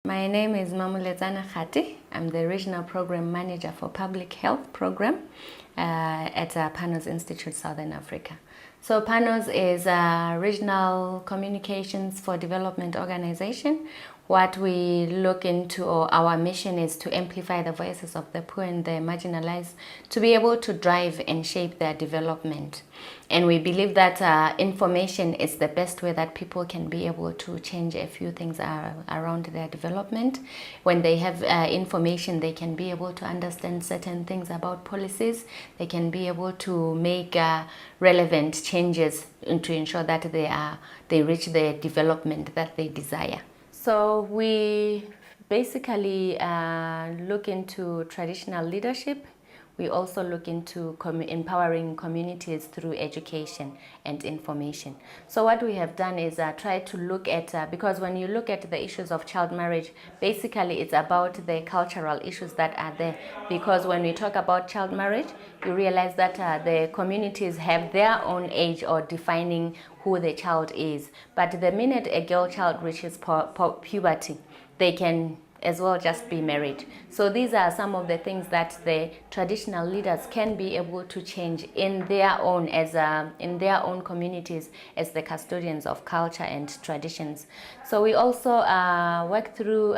My name is Mamulezana Khati. I'm the Regional Program Manager for Public Health Program at Panos Institute Southern Africa. So Panos is a regional communications for development organization. What we look into, or our mission, is to amplify the voices of the poor and the marginalized to be able to drive and shape their development. And we believe that information is the best way that people can be able to change a few things around their development. When they have information, they can be able to understand certain things about policies. They can be able to make relevant changes to ensure that they reach the development that they desire. So we basically look into traditional leadership. We also look into empowering communities through education and information. So what we have done is try to look at, because when you look at the issues of child marriage, basically it's about the cultural issues that are there. Because when we talk about child marriage, you realize that the communities have their own age or defining who the child is. But the minute a girl child reaches puberty, they can as well just be married. So these are some of the things that the traditional leaders can be able to change in their own in their own communities as the custodians of culture and traditions. So we also work through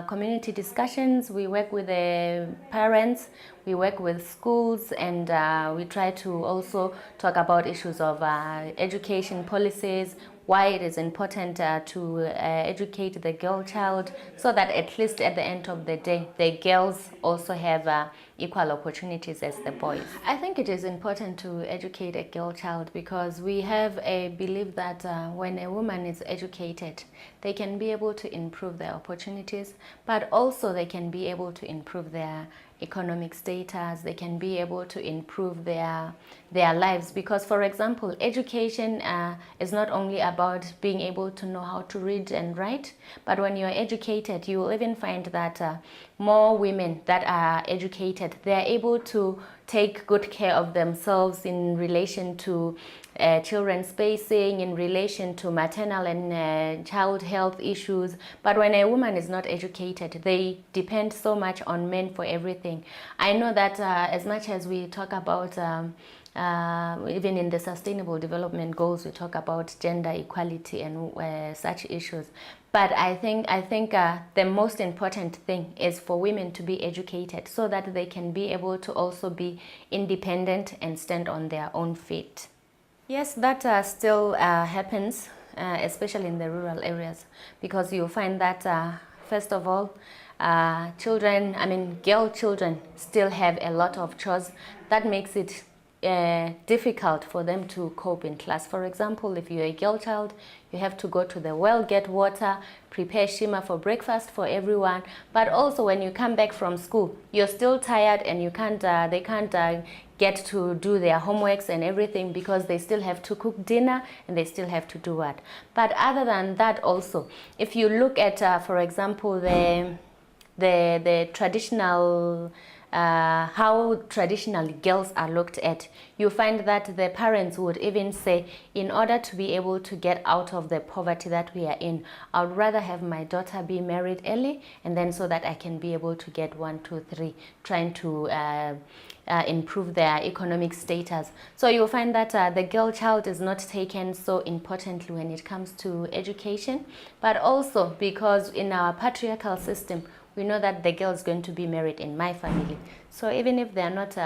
community discussions. We work with the parents, we work with schools, and we try to also talk about issues of education policies, why it is important to educate the girl child, so that at least at the end of the day, the girls also have equal opportunities as the boys. I think it is important to educate a girl child because we have a belief that when a woman is educated, they can be able to improve their opportunities, but also they can be able to improve their economic status, they can be able to improve their lives. Because, for example, education is not only about being able to know how to read and write, but when you're educated, you will even find that more women that are educated, they're able to take good care of themselves in relation to children spacing, in relation to maternal and child health issues. But when a woman is not educated, they depend so much on men for everything. I know that as much as we talk about even in the Sustainable Development Goals, we talk about gender equality and such issues. But I think the most important thing is for women to be educated so that they can be able to also be independent and stand on their own feet. Yes, that still happens, especially in the rural areas, because you find that, first of all, girl children still have a lot of chores that makes it difficult for them to cope in class. For example, if you're a girl child, you have to go to the well, get water, prepare shima for breakfast for everyone. But also when you come back from school, you're still tired and you can't, they can't get to do their homeworks and everything because they still have to cook dinner and they still have to do what. But other than that also, if you look at, for example, the traditional how traditionally girls are looked at, you find that the parents would even say, in order to be able to get out of the poverty that we are in, I would rather have my daughter be married early, and then so that I can be able to get 1, 2, 3, trying to improve their economic status. So you'll find that the girl child is not taken so importantly when it comes to education, but also because in our patriarchal system, we know that the girl is going to be married in my family. So even if they are not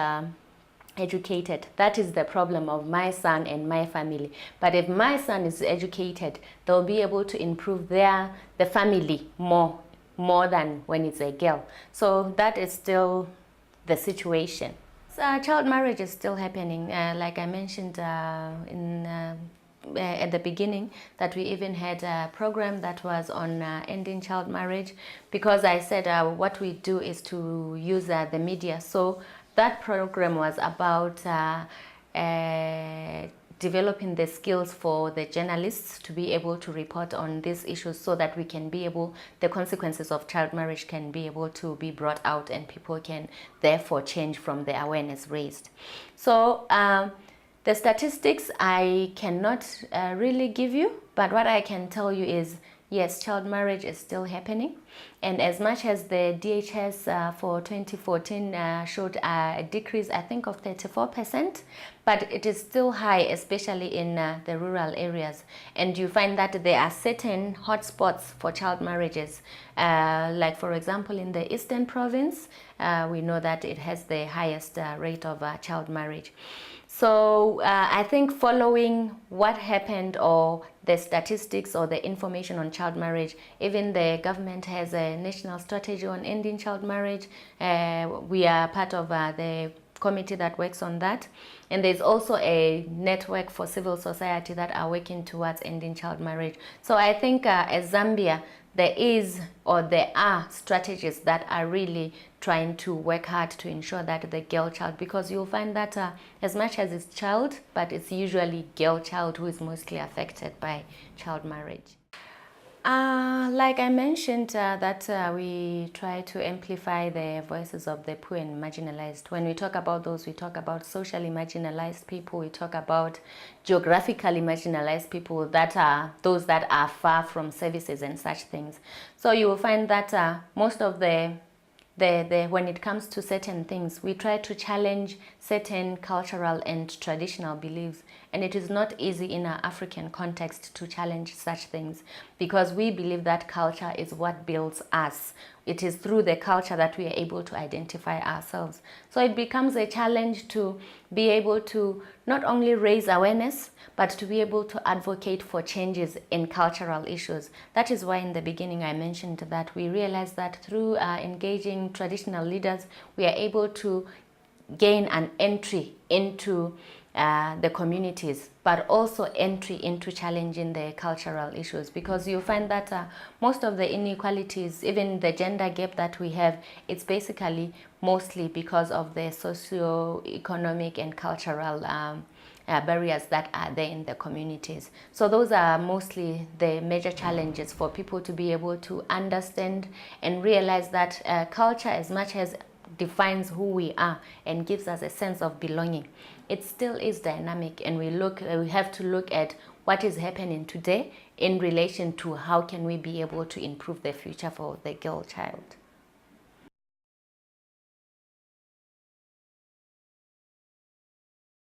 educated, that is the problem of my son and my family. But if my son is educated, they'll be able to improve the family more than when it's a girl. So that is still the situation. So child marriage is still happening. Like I mentioned at the beginning, that we even had a program that was on ending child marriage, because I said what we do is to use the media. So that program was about developing the skills for the journalists to be able to report on these issues so that we can be able, the consequences of child marriage can be able to be brought out and people can therefore change from the awareness raised. So the statistics I cannot really give you, but what I can tell you is yes, child marriage is still happening. And as much as the DHS for 2014 showed a decrease, I think, of 34%, but it is still high, especially in the rural areas. And you find that there are certain hotspots for child marriages. Like, for example, in the Eastern Province, we know that it has the highest rate of child marriage. So I think following what happened, or the statistics or the information on child marriage, even the government has a national strategy on ending child marriage. We are part of the committee that works on that. And there's also a network for civil society that are working towards ending child marriage. So I think as Zambia, there are strategies that are really trying to work hard to ensure that the girl child, because you'll find that as much as it's child, but it's usually girl child who is mostly affected by child marriage. Like I mentioned, that we try to amplify the voices of the poor and marginalized. When we talk about those, we talk about socially marginalized people, we talk about geographically marginalized people, that are those that are far from services and such things. So you will find that most of when it comes to certain things, we try to challenge certain cultural and traditional beliefs. And it is not easy in our African context to challenge such things, because we believe that culture is what builds us. It is through the culture that we are able to identify ourselves. So it becomes a challenge to be able to not only raise awareness, but to be able to advocate for changes in cultural issues. That is why in the beginning I mentioned that we realized that through engaging traditional leaders, we are able to gain an entry into the communities, but also entry into challenging the cultural issues, because you find that most of the inequalities, even the gender gap that we have, it's basically mostly because of the socio-economic and cultural barriers that are there in the communities. So those are mostly the major challenges for people to be able to understand and realize that culture, as much as defines who we are and gives us a sense of belonging, it still is dynamic, and we have to look at what is happening today in relation to how can we be able to improve the future for the girl child.